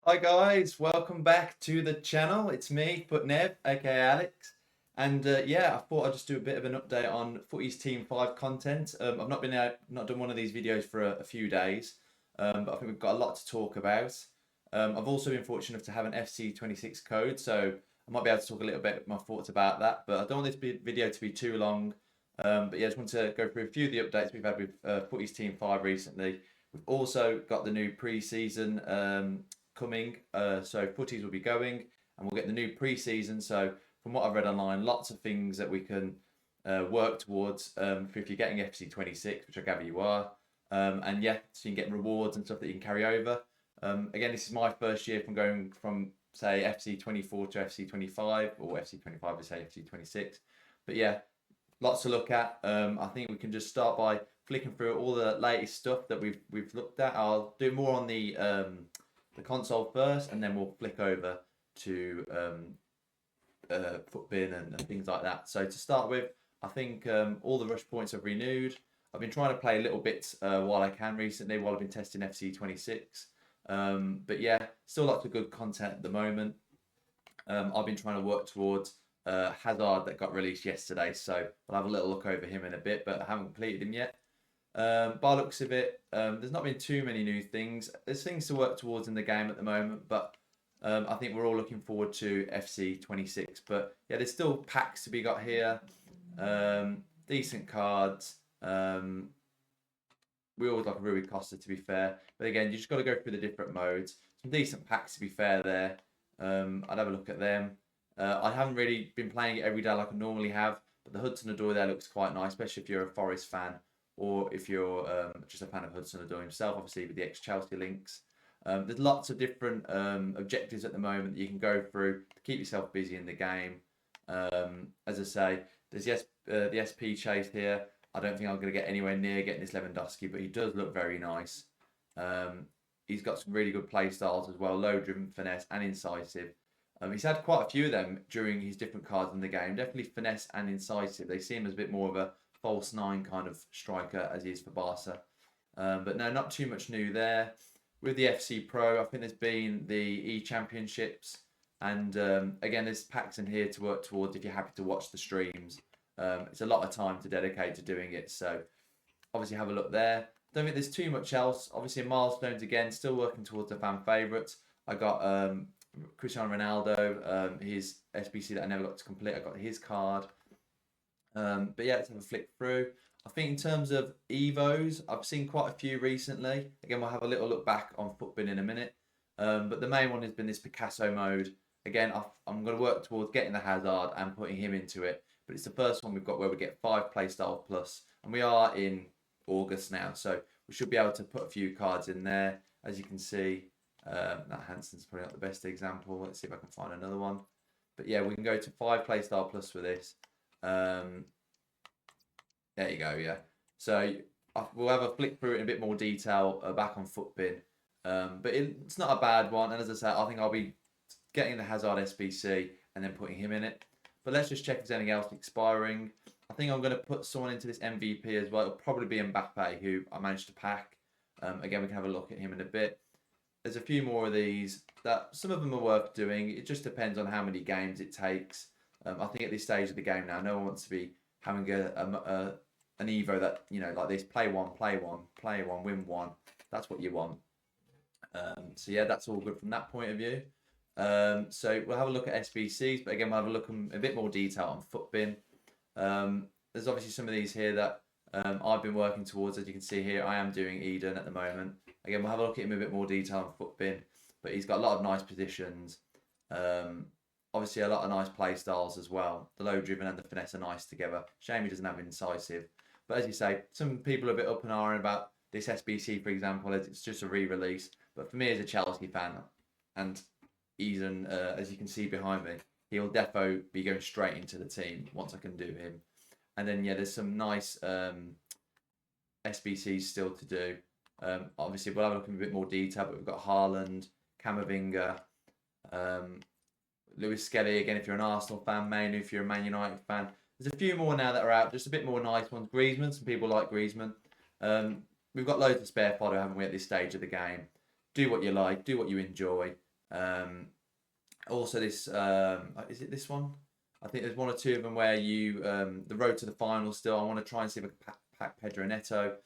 Hi guys, welcome back to the channel. It's me, FUTTIES, aka Alex, and yeah, I thought I'd just do a bit of an update on Footies Team 5 content. I've not done one of these videos for a few days, but I think we've got a lot to talk about. I've also been fortunate enough to have an FC26 code, so I might be able to talk a little bit my thoughts about that. But I don't want this video to be too long. But yeah, I just want to go through a few of the updates we've had with Footies Team 5 recently. We've also got the new pre-season coming. So footies will be going, and we'll get the new pre-season. So from what I've read online, lots of things that we can work towards if you're getting FC26, which I gather you are. And yeah, so you can get rewards and stuff that you can carry over. Again, this is my first year from going from say FC24 to FC25, or FC25 to say FC26. But yeah, lots to look at. I think we can just start by flicking through all the latest stuff that we've looked at. I'll do more on the console first, and then we'll flick over to footbin and things like that. So to start with, I think all the rush points have renewed. I've been trying to play a little bit while I can recently, while I've been testing FC26. But yeah, still lots of good content at the moment. I've been trying to work towards Hazard that got released yesterday, so we'll have a little look over him in a bit, but I haven't completed him yet. By looks of it, there's not been too many new things. There's things to work towards in the game at the moment, but I think we're all looking forward to FC26. But yeah, there's still packs to be got here, decent cards. We always like a Rui Costa, to be fair, but again, you just got to go through the different modes. Some decent packs, to be fair. There, I'd have a look at them. I haven't really been playing it every day like I normally have, but the Hudson-Odoi there looks quite nice, especially if you're a Forest fan, or if you're just a fan of Hudson-Odoi himself, obviously with the ex-Chelsea links. There's lots of different objectives at the moment that you can go through to keep yourself busy in the game. As I say, there's the SP chase here. I don't think I'm going to get anywhere near getting this Lewandowski, but he does look very nice. He's got some really good play styles as well, low driven, finesse, and incisive. He's had quite a few of them during his different cards in the game. Definitely finesse and incisive. They see him as a bit more of a false nine kind of striker as he is for Barca. But no, not too much new there. With the FC Pro, I think there's been the E-Championships. And again, there's packs in here to work towards if you're happy to watch the streams. It's a lot of time to dedicate to doing it. So obviously have a look there. Don't think there's too much else. Obviously milestones again, still working towards the fan favourites. I got Cristiano Ronaldo, his SBC that I never got to complete. I got his card. But yeah, let's have a flick through. I think in terms of Evos, I've seen quite a few recently. Again, we'll have a little look back on Footbin in a minute. But the main one has been this Picasso mode. Again, I'm going to work towards getting the Hazard and putting him into it. But it's the first one we've got where we get 5 playstyle plus. And we are in August now, so we should be able to put a few cards in there. As you can see, that Hansen's probably not the best example. Let's see if I can find another one. But yeah, we can go to 5 playstyle plus for this. There you go, yeah. So we'll have a flick through it in a bit more detail back on Footbin. But it's not a bad one. And as I said, I think I'll be getting the Hazard SBC and then putting him in it. But let's just check if there's anything else expiring. I think I'm going to put someone into this MVP as well. It'll probably be Mbappe, who I managed to pack. Again, we can have a look at him in a bit. There's a few more of these that some of them are worth doing. It just depends on how many games it takes. I think at this stage of the game now, no one wants to be having an Evo that, you know, like this, play one, win one. That's what you want. So yeah, that's all good from that point of view. So we'll have a look at SBCs, but again, we'll have a look in a bit more detail on Footbin. There's obviously some of these here that I've been working towards. As you can see here, I am doing Eden at the moment. Again, we'll have a look at him in a bit more detail on Footbin, but he's got a lot of nice positions. Obviously, a lot of nice play styles as well. The low driven and the finesse are nice together. Shame he doesn't have incisive. But as you say, some people are a bit up and ahhing about this SBC, for example, as it's just a re-release. But for me as a Chelsea fan, and Eden, as you can see behind me, he'll defo be going straight into the team once I can do him. And then, yeah, there's some nice SBCs still to do. Obviously, we'll have a look in a bit more detail, but we've got Haaland, Camavinga, Lewis Skelly, again, if you're an Arsenal fan, Manu, if you're a Man United fan. There's a few more now that are out, just a bit more nice ones. Griezmann, some people like Griezmann. We've got loads of spare fodder, haven't we, at this stage of the game? Do what you like, do what you enjoy. Um, Also, this is it this one? I think there's one or two of them where you the road to the final still. I want to try and see if I can pack Pedro Neto.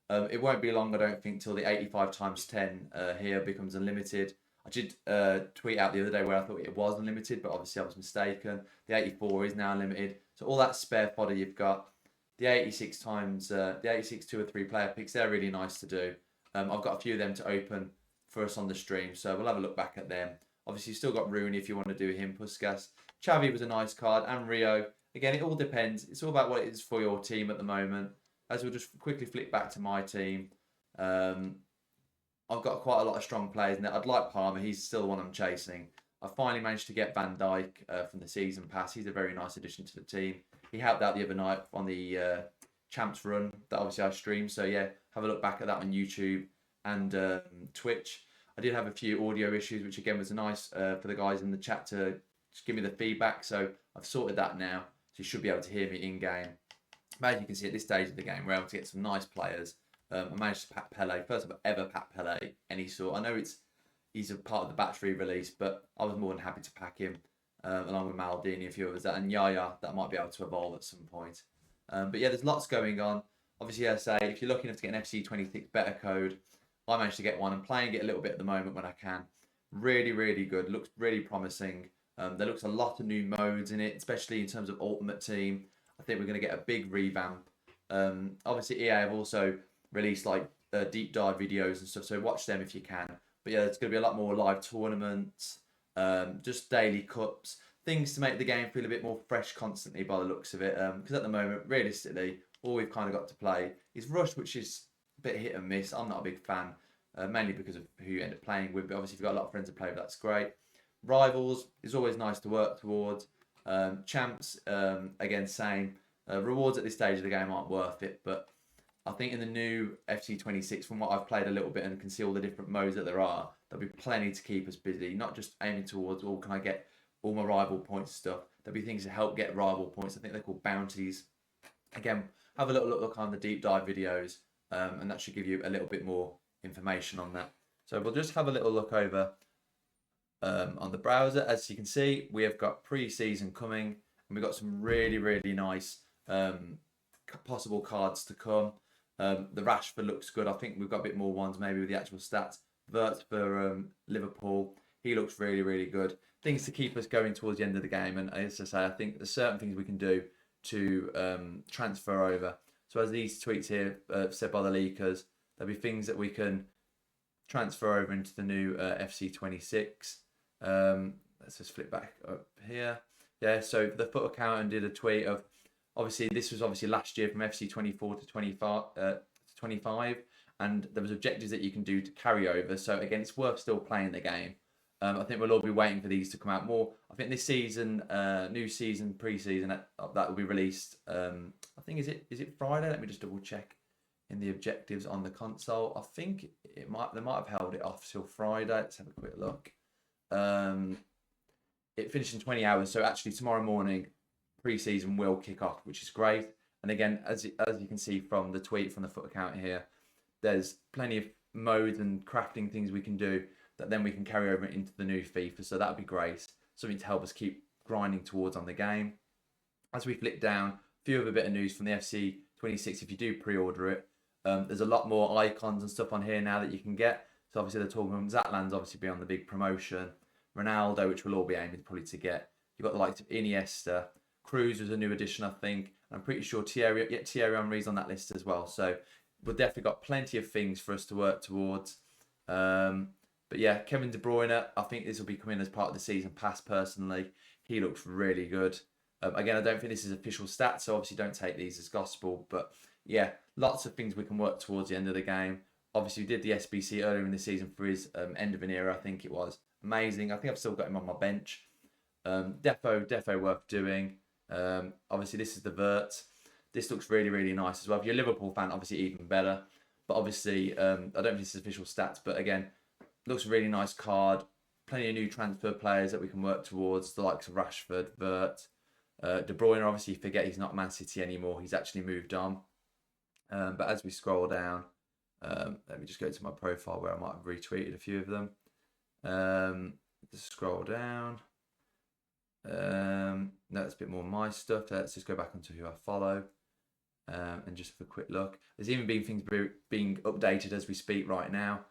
It won't be long, I don't think, till the 85 times 10 here becomes unlimited. I did tweet out the other day where I thought it was unlimited, but obviously I was mistaken. The 84 is now unlimited. So all that spare fodder you've got, the 86 times the 86 2 or 3 player picks, they're really nice to do. I've got a few of them to open for us on the stream, so we'll have a look back at them. Obviously, you've still got Rooney if you want to do him. Puskas. Xavi was a nice card. And Rio. Again, it all depends. It's all about what it is for your team at the moment. As we'll just quickly flick back to my team. I've got quite a lot of strong players in there. I'd like Palmer. He's still the one I'm chasing. I finally managed to get Van Dijk from the season pass. He's a very nice addition to the team. He helped out the other night on the Champs run that obviously I streamed. So, yeah, have a look back at that on YouTube and Twitch. I did have a few audio issues, which again was nice for the guys in the chat to just give me the feedback. So I've sorted that now. So you should be able to hear me in game. But as you can see at this stage of the game, we're able to get some nice players. I managed to pack Pele, first I've ever packed Pele any sort. I know he's a part of the battery release, but I was more than happy to pack him along with Maldini and a few others. And Yaya, that might be able to evolve at some point. But yeah, there's lots going on. Obviously, as I say, if you're lucky enough to get an FC26 better code, I managed to get one. I'm playing it a little bit at the moment when I can. Really, really good. Looks really promising. There looks a lot of new modes in it, especially in terms of Ultimate Team. I think we're going to get a big revamp. Obviously, EA have also released like deep dive videos and stuff, so watch them if you can. But yeah, there's going to be a lot more live tournaments, just daily cups, things to make the game feel a bit more fresh constantly by the looks of it. Because at the moment, realistically, all we've kind of got to play is Rush, which is bit hit and miss. I'm not a big fan, mainly because of who you end up playing with. But obviously, if you've got a lot of friends to play with, that's great. Rivals is always nice to work towards. Champs, again, same. Rewards at this stage of the game aren't worth it, but I think in the new FC26, from what I've played a little bit and can see all the different modes that there are, there'll be plenty to keep us busy. Not just aiming towards, oh, can I get all my rival points stuff? There'll be things to help get rival points. I think they're called bounties. Again, have a little look on the deep dive videos. And that should give you a little bit more information on that. So we'll just have a little look over on the browser. As you can see, we have got pre-season coming, and we've got some really, really nice possible cards to come. The Rashford looks good. I think we've got a bit more ones maybe with the actual stats. Vert for Liverpool, he looks really, really good. Things to keep us going towards the end of the game. And as I say, I think there's certain things we can do to transfer over. So as these tweets here said by the leakers, there'll be things that we can transfer over into the new FC26. Let's just flip back up here. Yeah, so the Foot Accountant did a tweet of, obviously this was obviously last year from FC24 to 25, and there was objectives that you can do to carry over. So again, it's worth still playing the game. I think we'll all be waiting for these to come out more. I think this season, new season, pre-season, that will be released. I think is it Friday? Let me just double check in the objectives on the console. I think they might have held it off till Friday. Let's have a quick look. It finished in 20 hours, so actually tomorrow morning, pre-season will kick off, which is great. And again, as you can see from the tweet from the Foot account here, there's plenty of modes and crafting things we can do that then we can carry over into the new FIFA. So that would be great. Something to help us keep grinding towards on the game. As we flick down, a few other bit of news from the FC26. If you do pre-order it, there's a lot more icons and stuff on here now that you can get. So obviously they're talking about Zatlan's obviously be on the big promotion. Ronaldo, which we'll all be aiming probably to get. You've got the likes of Iniesta. Cruz was a new addition, I think. I'm pretty sure Thierry Henry's on that list as well. So we've definitely got plenty of things for us to work towards. But yeah, Kevin De Bruyne, I think this will be coming as part of the season pass personally. He looks really good. Again, I don't think this is official stats, so obviously don't take these as gospel. But yeah, lots of things we can work towards the end of the game. Obviously, we did the SBC earlier in the season for his end of an era, I think it was. Amazing. I think I've still got him on my bench. Defo worth doing. Obviously, this is the Vert. This looks really, really nice as well. If you're a Liverpool fan, obviously even better. But obviously, I don't think this is official stats, but again, looks a really nice card. Plenty of new transfer players that we can work towards, the likes of Rashford, Vert. De Bruyne, obviously, you forget he's not Man City anymore. He's actually moved on. But as we scroll down, let me just go to my profile where I might have retweeted a few of them. Just scroll down. No, that's a bit more my stuff. Let's just go back onto who I follow. And just have a quick look. There's even been things being updated as we speak right now.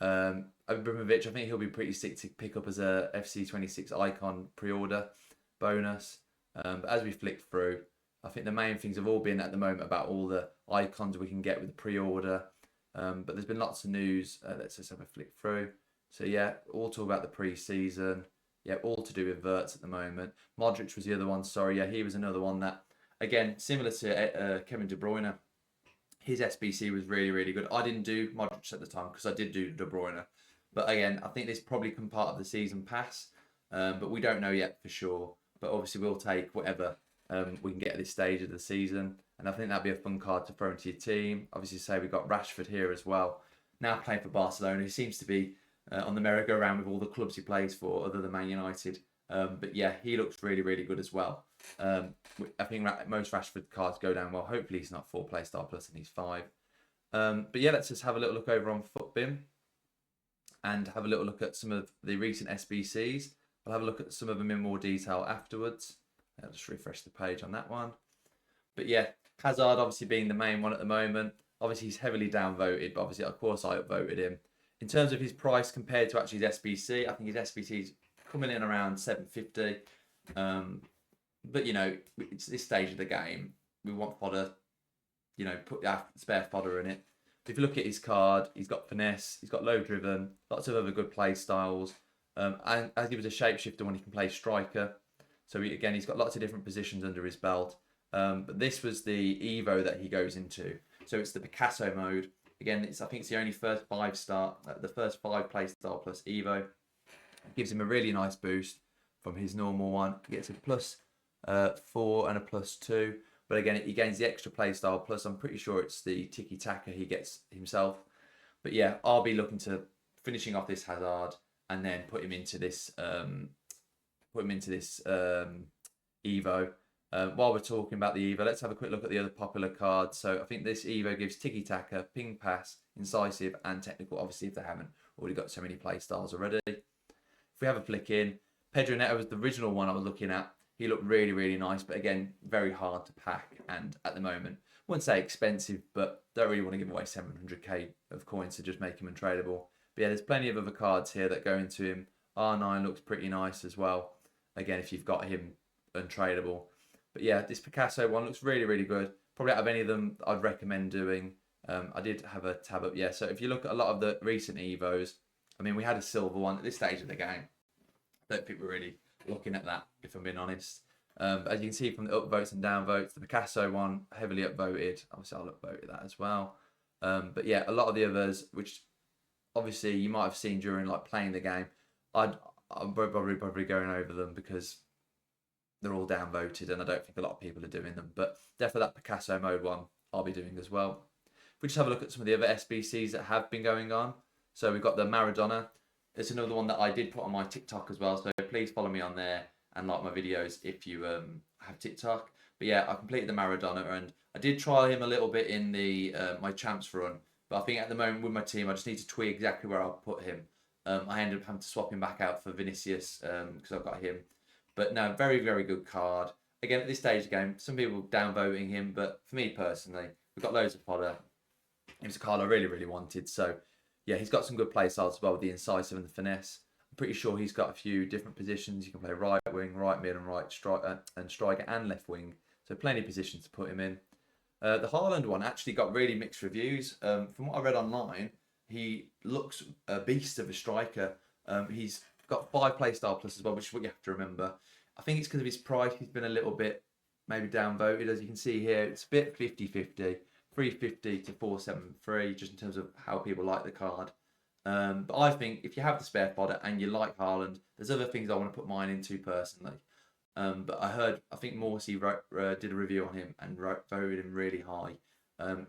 Abramovich, I think he'll be pretty sick to pick up as a FC26 icon pre-order bonus. But as we flick through, I think the main things have all been at the moment about all the icons we can get with the pre-order. But there's been lots of news. Let's just have a flick through. So yeah, all talk about the pre-season. Yeah, all to do with Verts at the moment. Modric was the other one. Sorry, yeah, he was another one that, again, similar to Kevin De Bruyne. His SBC was really, really good. I didn't do Modric at the time because I did do De Bruyne. But again, I think this probably come part of the season pass. But we don't know yet for sure. But obviously we'll take whatever we can get at this stage of the season. And I think that'd be a fun card to throw into your team. Obviously, say we've got Rashford here as well. Now playing for Barcelona. He seems to be on the merry-go-round with all the clubs he plays for other than Man United. But yeah, he looks really, really good as well. I think most Rashford cards go down well. Hopefully he's not 4 Playstyle Plus and he's 5. But yeah, let's just have a little look over on FUTBIM and have a little look at some of the recent SBCs. I'll have a look at some of them in more detail afterwards. I'll just refresh the page on that one. But yeah, Hazard obviously being the main one at the moment. Obviously he's heavily downvoted, but obviously of course I upvoted him. In terms of his price compared to actually his SBC, I think his SBC is coming in around 750. But you know, it's this stage of the game. We want fodder, you know, put spare fodder in it. If you look at his card, he's got finesse, he's got low driven, lots of other good play styles. And as he was a shapeshifter when he can play striker. So he's got lots of different positions under his belt. But this was the Evo that he goes into. So it's the Picasso mode. Again, I think it's the only first 5-star, the first 5 Playstyle Plus Evo. It gives him a really nice boost from his normal one. He gets a +4 and a +2. But again, he gains the extra Playstyle Plus. I'm pretty sure it's the Tiki Taka he gets himself. But yeah, I'll be looking to finishing off this Hazard and then put him into this Evo. While we're talking about the Evo, let's have a quick look at the other popular cards. So I think this Evo gives Tiki Taka, Ping Pass, Incisive, and Technical. Obviously, if they haven't already got so many play styles already. If we have a flick in, Pedro Neto was the original one I was looking at. He looked really, really nice, but again, very hard to pack. And at the moment, I wouldn't say expensive, but don't really want to give away 700k of coins to just make him untradeable. But yeah, there's plenty of other cards here that go into him. R9 looks pretty nice as well. Again, if you've got him untradeable. But yeah, this Picasso one looks really, really good. Probably out of any of them, I'd recommend doing. I did have a tab up, yeah. So if you look at a lot of the recent Evos, I mean, we had a silver one at this stage of the game. I don't think we're really looking at that, if I'm being honest. But as you can see from the upvotes and downvotes, the Picasso one, heavily upvoted. Obviously, I'll upvote that as well. But yeah, a lot of the others, which obviously you might have seen during like playing the game, I'm probably going over them because they're all downvoted and I don't think a lot of people are doing them. But definitely that Picasso mode one I'll be doing as well. If we just have a look at some of the other SBCs that have been going on. So we've got the Maradona. It's another one that I did put on my TikTok as well. So please follow me on there and like my videos if you have TikTok. But yeah, I completed the Maradona and I did trial him a little bit in the my champs run. But I think at the moment with my team, I just need to tweak exactly where I'll put him. I ended up having to swap him back out for Vinicius because I've got him. But no, very, very good card. Again, at this stage of the game, some people downvoting him, but for me personally, we've got loads of fodder. It was a card I really, really wanted. So yeah, he's got some good play styles as well with the incisive and the finesse. I'm pretty sure he's got a few different positions. You can play right wing, right mid, and right striker and left wing. So plenty of positions to put him in. The Haaland one actually got really mixed reviews. From what I read online, he looks a beast of a striker. He's got 5 Playstyle Plus as well, which is what you have to remember. I think it's because of his price. He's been a little bit maybe downvoted. As you can see here, it's a bit 50-50. 350 to 473, just in terms of how people like the card. But I think if you have the spare fodder and you like Haaland, there's other things I want to put mine into personally. But I think Morsey did a review on him and voted him really high.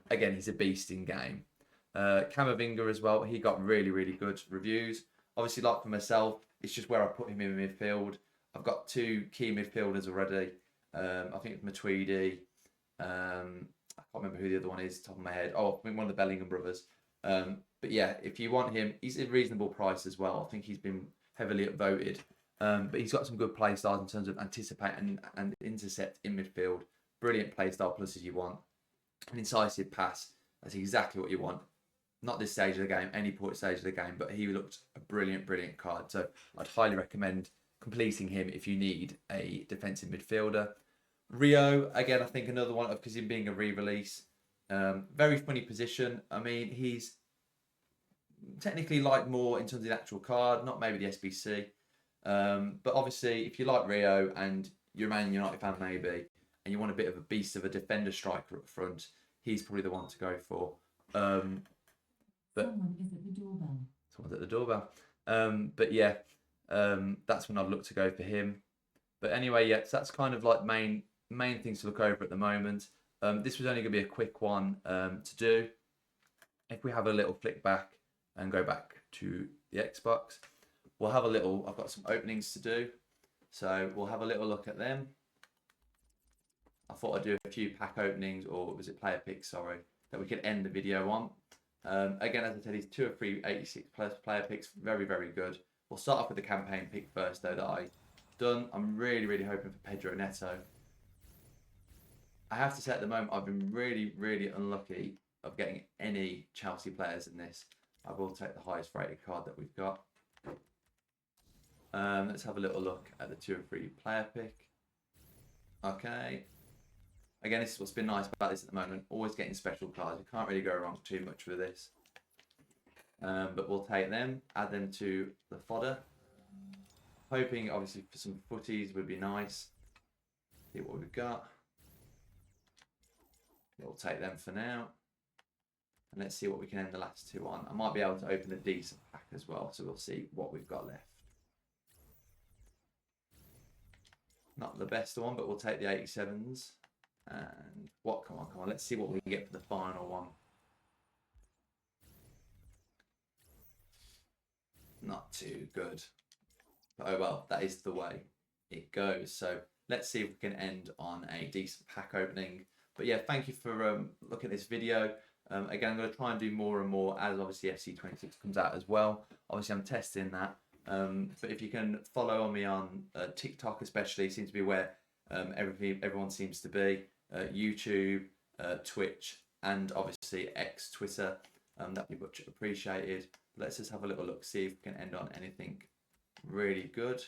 Again, he's a beast in game. Camavinga as well, he got really, really good reviews. Obviously, like for myself, it's just where I put him in midfield. I've got 2 key midfielders already. I think it's Matuidi. I can't remember who the other one is, top of my head. Oh, I think one of the Bellingham brothers. But yeah, if you want him, he's a reasonable price as well. I think he's been heavily upvoted. But he's got some good play styles in terms of anticipate and intercept in midfield. Brilliant play style plus as you want. An incisive pass. That's exactly what you want. Not this stage of the game, any point stage of the game, but he looked a brilliant card. So I'd highly recommend completing him if you need a defensive midfielder. Rio, again, I think another one because him being a re-release. Very funny position. I mean, he's technically like more in terms of the actual card, not maybe the SBC. But obviously, if you like Rio and you're a Man United fan maybe, and you want a bit of a beast of a defender striker up front, he's probably the one to go for. But someone's at the doorbell. But yeah, that's when I'd look to go for him. But anyway, yeah, so that's kind of like main things to look over at the moment. This was only going to be a quick one to do. If we have a little flick back and go back to the Xbox, we'll have a little. I've got some openings to do, so we'll have a little look at them. I thought I'd do a few pack openings, or was it player picks? Sorry, that we could end the video on. Again, as I said, these 2 or 3 86 plus player picks, very good. We'll start off with the campaign pick first, though, that I done. I'm really hoping for Pedro Neto. I have to say at the moment, I've been really unlucky of getting any Chelsea players in this. I will take the highest rated card that we've got. Let's have a little look at the 2 or 3 player pick. Okay. Again, this is what's been nice about this at the moment. Always getting special cards. You can't really go wrong too much with this. But we'll take them, add them to the fodder. Hoping, obviously, for some footies would be nice. See what we've got. We'll take them for now. And let's see what we can end the last 2 on. I might be able to open a decent pack as well, so we'll see what we've got left. Not the best one, but we'll take the 87s. And what? Come on. Let's see what we can get for the final one. Not too good. But oh well, that is the way it goes. So let's see if we can end on a decent pack opening. But yeah, thank you for looking at this video. Again, I'm going to try and do more and more as obviously FC26 comes out as well. Obviously, I'm testing that. But if you can follow me on TikTok especially, seems to be where everyone seems to be. YouTube, Twitch, and obviously X, Twitter. That'd be much appreciated. Let's just have a little look, see if we can end on anything really good.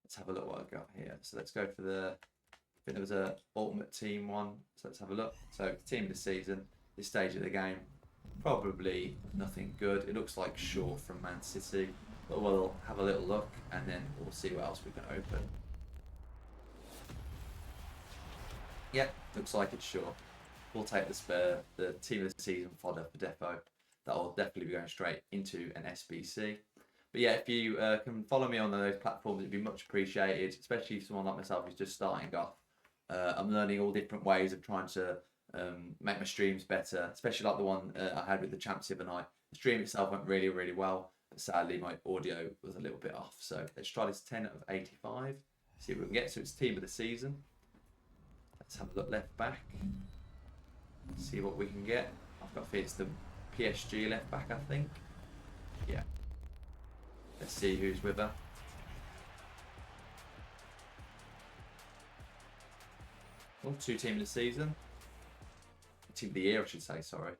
Let's have a look what I've got here. So let's go for the, I think there was a Ultimate Team one. So let's have a look. So team of the season, this stage of the game, probably nothing good. It looks like Shaw from Man City. But we'll have a little look and then we'll see what else we can open. Yep, looks like it's Shaw. We'll take the team of the season fodder for Defo. That'll definitely be going straight into an SBC. But yeah, if you can follow me on those platforms, it'd be much appreciated, especially someone like myself who's just starting off. I'm learning all different ways of trying to make my streams better, especially like the one I had with the champs the other night. The stream itself went really well, but sadly my audio was a little bit off. So let's try this 10 out of 85, see what we can get. So it's team of the season. Let's have a look left back, see what we can get. I've got it's the PSG left back, I think. Yeah. Let's see who's with her. Oh, 2 team of the season. Team of the year, I should say, sorry.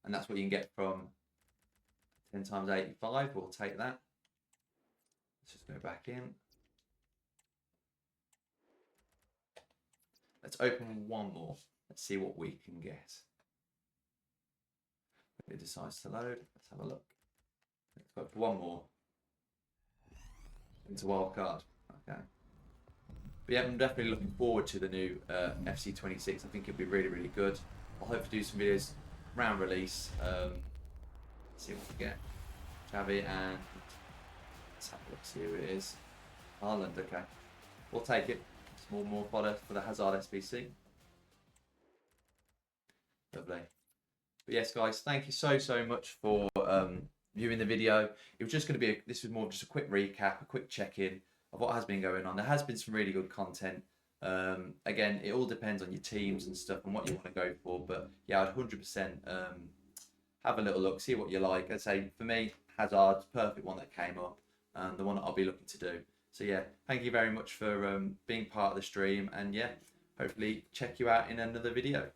And that's what you can get from 10 times 85. We'll take that. Let's just go back in. Let's open one more. Let's see what we can get. It decides to load. Let's have a look. Let's go for one more. Into wild card. Okay. But yeah, I'm definitely looking forward to the new FC26. I think it'll be really good. I'll hopefully do some videos around release. Let's see what we get. Xavi and let's have a look. See who it is. Haaland. Okay. We'll take it. Small more fodder for the Hazard SBC. Lovely. But yes, guys, thank you so much for viewing the video. It was just going to be this was more just a quick recap, a quick check-in of what has been going on. There has been some really good content. Again, it all depends on your teams and stuff and what you want to go for. But yeah, I'd 100% have a little look, see what you like. I'd say for me, Hazard's perfect one that came up, and the one that I'll be looking to do. So yeah, thank you very much for being part of the stream, and yeah, hopefully check you out in another video.